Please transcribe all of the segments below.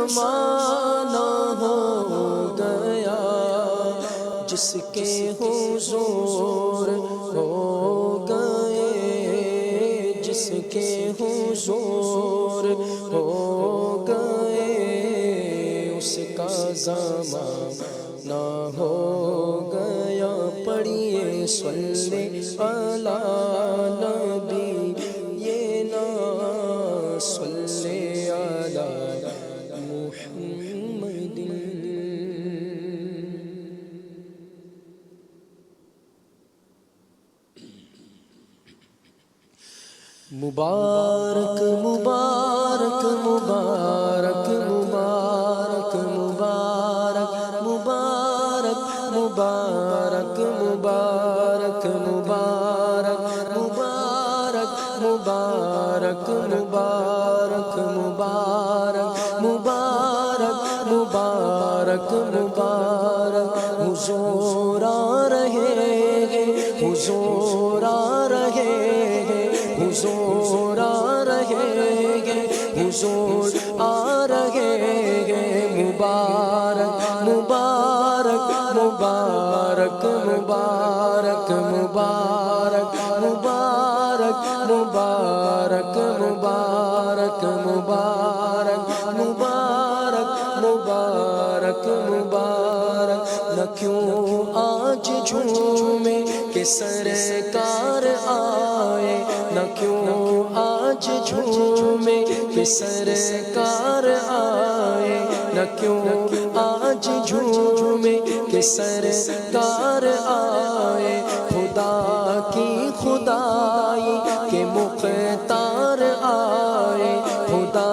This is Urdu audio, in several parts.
زمانہ ہو گیا جس کے حضور ہو گئے، جس کے حضور ہو گئے، اس کا زمانہ ہو گیا۔ پڑھیے صلی علی نبی یہ نا صلی علی محمد۔ مبارک مبارک مبارک مبارک مبارک مبارک مبارک مبارک مبارک مبارک مبارک مبارک مبارک مبارک مبارک مبارک حضور آ رہے ہیں، حضور آ رہے ہیں، حضور آ رہے ہیں، حضور آ رہے ہیں۔ مبارک مبارک مبارک مبارک مبارک مبارک مبارک مبارک مبارک مبارک مبارک مبارک۔ نہ کیوں آج جھومے کہ سرکار آئے، نہ کیوں آج جھومے کہ سرکار آئے، نہ کیوں آج جھومے کہ سرکار آئے۔ خدا کی خدائی کے مختار آئے، خدا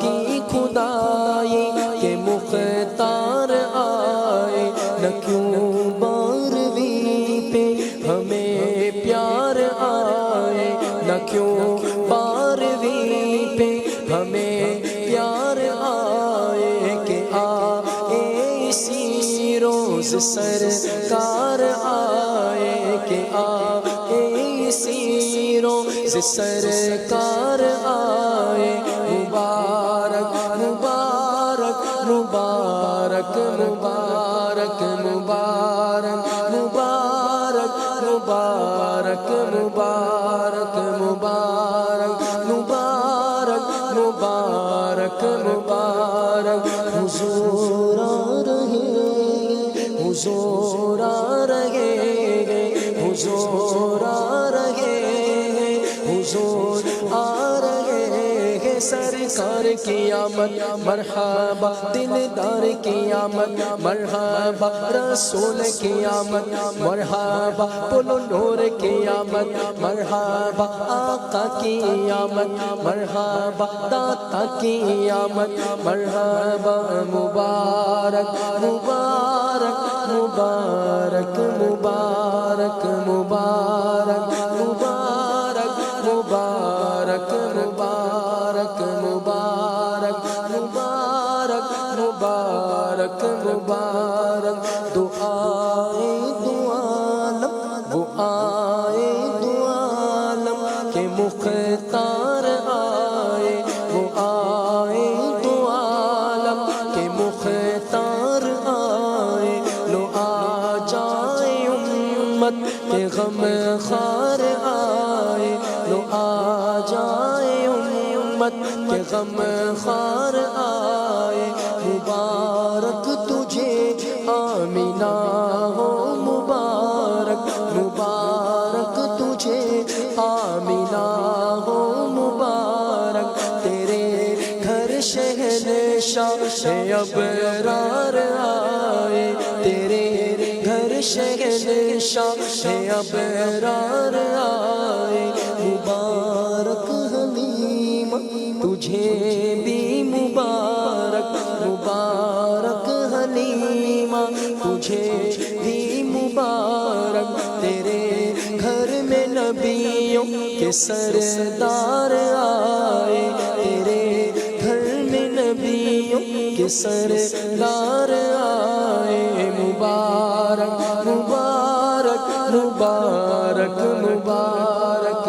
کی خدائی کے مختار آئے۔ نہ کیوں بارہویں پہ ہمیں پیار آئے، نہ کیوں بارہویں پہ ہمیں پیار آئے کہ آئے اسی روز سرکار آئے، کہ آئے اسی روز سرکار آئے۔ مبارک مبارک مبارک مبارک مبارک مبارک مبارک مبارک مبارک مبارک مبارک مبارک۔ حضور آ رہے ہیں، حضور آ رہے ہیں، حضور آ رہے ہیں، حضور آ رہے ہیں۔ سرکار کی آمد مرحبا، دلدار کی آمد مرحبا، رسول کی آمد مرحبا، پل و نور کی آمد مرحبا، آقا کی آمد مرحبا، داتا کی آمد مرحبا۔ مبارک مبارک مبارک مبارک مبارک مبارک مبارک مبارک مبارک مبارک مبارک مبارک۔ دعائے دو عالم، وہ آئے دو عالم کے مختار آئے، وہ آئے دو عالم کے مختار آئے۔ لو آ جائے امت کے غم خار آئے، لو آ جائے امت کے غم خار آئے۔ مبارک تجھے آمینہ ہو، مبارک مبارک تجھے آمینہ ہو، مبارک تیرے گھر شہنشاہ ابرار آئے، تیرے گھر شہنشاہ ابرار آئے۔ مبارک حلیمہ تجھے بھی مبارک، مبارک حلیمہ تجھے بھی مبارک تیرے گھر میں نبیوں کے سردار آئے، تیرے گھر میں نبیوں کے سردار آئے۔ مبارک مبارک مبارک مبارک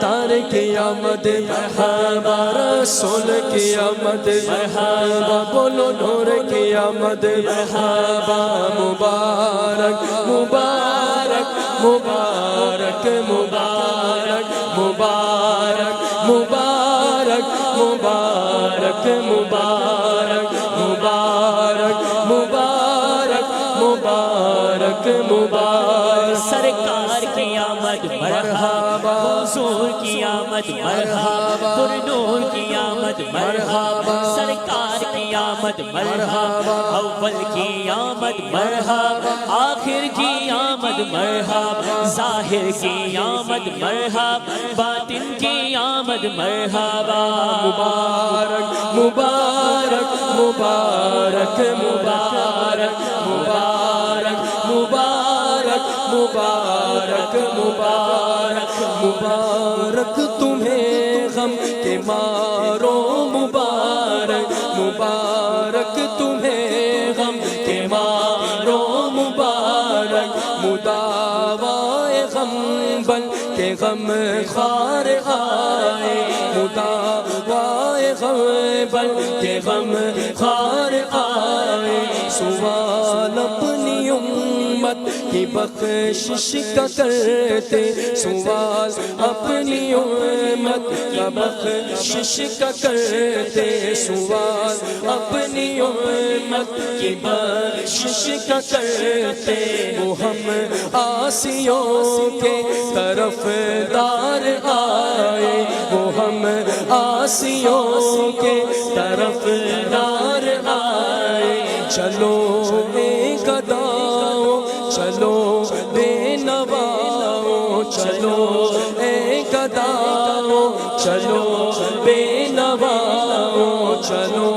تار کی آمد مرحبا، رسول کی آمد مرحبا، بولو نور کی آمد مرحبا، مبارک مبارک مبارک مبارک مبارک مبارک مبارک مبارک مبارک مبارک مبارک مبارک، سرکار کی آمد مرحبا، حضور کی آمد مرحبا، پر نور کی آمد مرحبا، سرکار کی آمد مرحبا، اول کی آمد مرحبا، آخر کی آمد مرحبا، ظاہر کی آمد مرحبا، باطن کی آمد مرحبا، مبارک مبارک مبارک مبارک مبارک مبارک مبارک مبارک مبارک تمہیں غم کے مارو، مبارک مبارک تمہیں غم کے مارو، مبارک مداوائے غم بن کے غم خار آئے، مداوائے غم بن کے غم خار آئے، سوال اپنی امت کی بخشش کا کرتے، سوال اپنی امت کا بخشش کا کرتے، سوال اپنی امت کی بخشش کا کرتے، وہ ہم آسیوں کے طرف دار آئے، وہ ہم آسیوں کے طرف دار آئے، چلو ایک گداؤ، چلو بے نواؤ، چلو ایک گداؤ، چلو بے نواؤ، چلو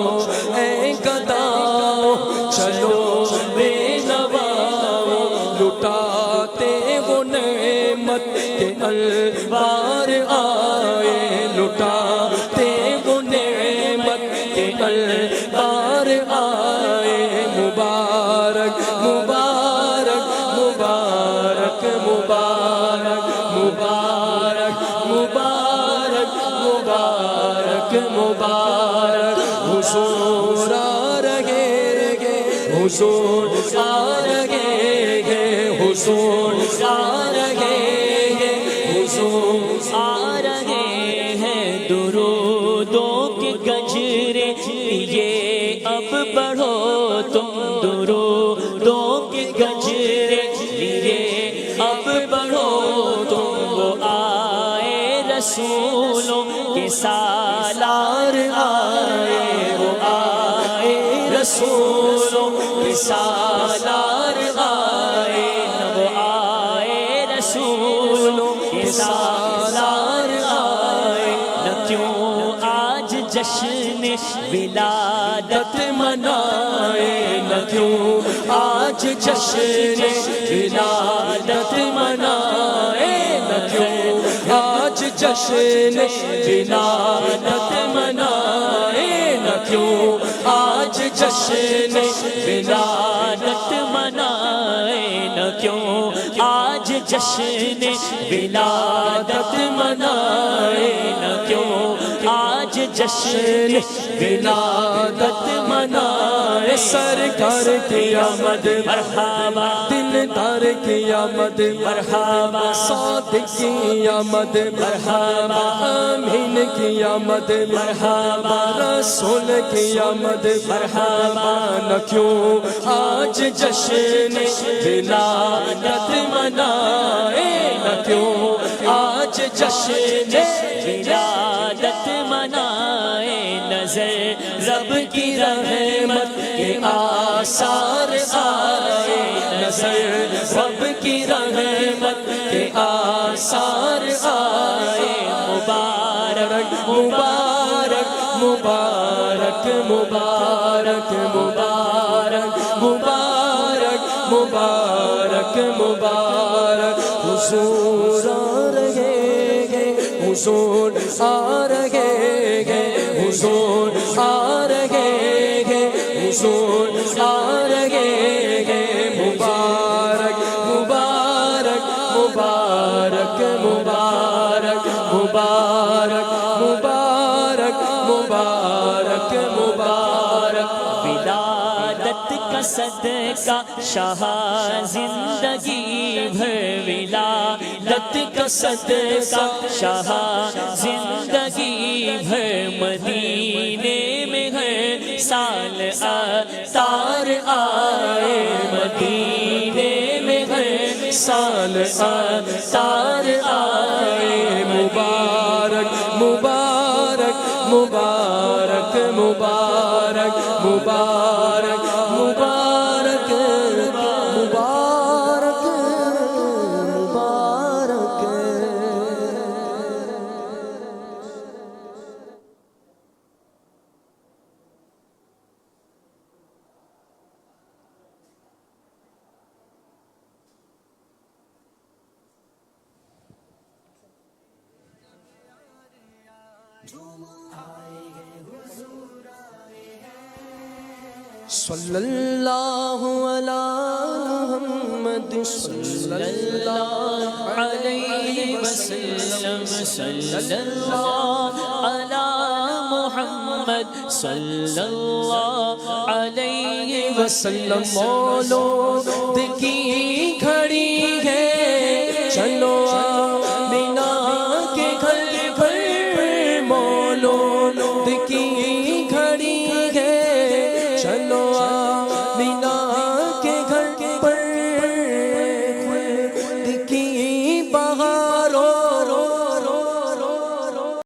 ایک گداؤ، چلو بے نواؤ، لٹاتے وہ نعمت کے الوار آئے، لٹاتے وہ نعمت کے الوار آئے، مبارک مبارک مبارک مبارک مبارک مبارک مبارک مبارک، حضور آ رہے گے، حضور آ رہے گے، حضور آ رہے گے، حضور آ رہے ہیں درودوں کے گجرے لیے، اب بڑھو تم درودوں کے گجرے لیے، اب بڑھو تم، وہ آئے رسولوں کے سالار آئے، وہ آئے رسولوں کے سالار آئے، وہ آئے رسولوں کے سالار آئے، نہ کیوں آج جشن ولادت منائے، نہ کیوں آج جشن ولادت منائے، نہ کیوں آج جشن ولادت منائے، نہ کیوں آج جشن ولادت منائے، نہ کیوں آج جشن ولادت منائے، نہ کیوں آج جشن ولادت منائے، سرکار کی آمد مرحبا، دلدار کی آمد مرحبا، صادق کی آمد مرحبا، امین کی آمد مرحبا، رسول کی آمد مرحبا، نہ کیوں آج جشن ولادت منائے، نہ کیوں آج جشن ولادت منائے، نظر رب کی رحمت کے آثار آئے، نظر رب کی رحمت کے آثار آئے، مبارک مبارک مبارک مبارک مبارک مبارک مبارک مبارک، حضور آ رہے ہیں، حضور آ رہے ہیں، حضور آ رہے ہیں، حضور آ رہے ہیں، مبارک مبارک مبارک مبارک مبارک کا صدقہ شاہ زندگی بھر ولادت کا صدقہ شاہ زندگی بھر مدینے میں ہر سال اتار آئے مدینے میں ہر سال اتار آئے مبارک مبارک مبارک مبارک مبارک مبارک مبارک مبارک صلی اللہ علی محمد صلی اللہ علیہ وسلم صلی اللہ علی محمد صلی اللہ علیہ وسلم مولود کی گھڑی ہے چلو آمینہ کے گھر پر مولود کی گھڑی ہے چلو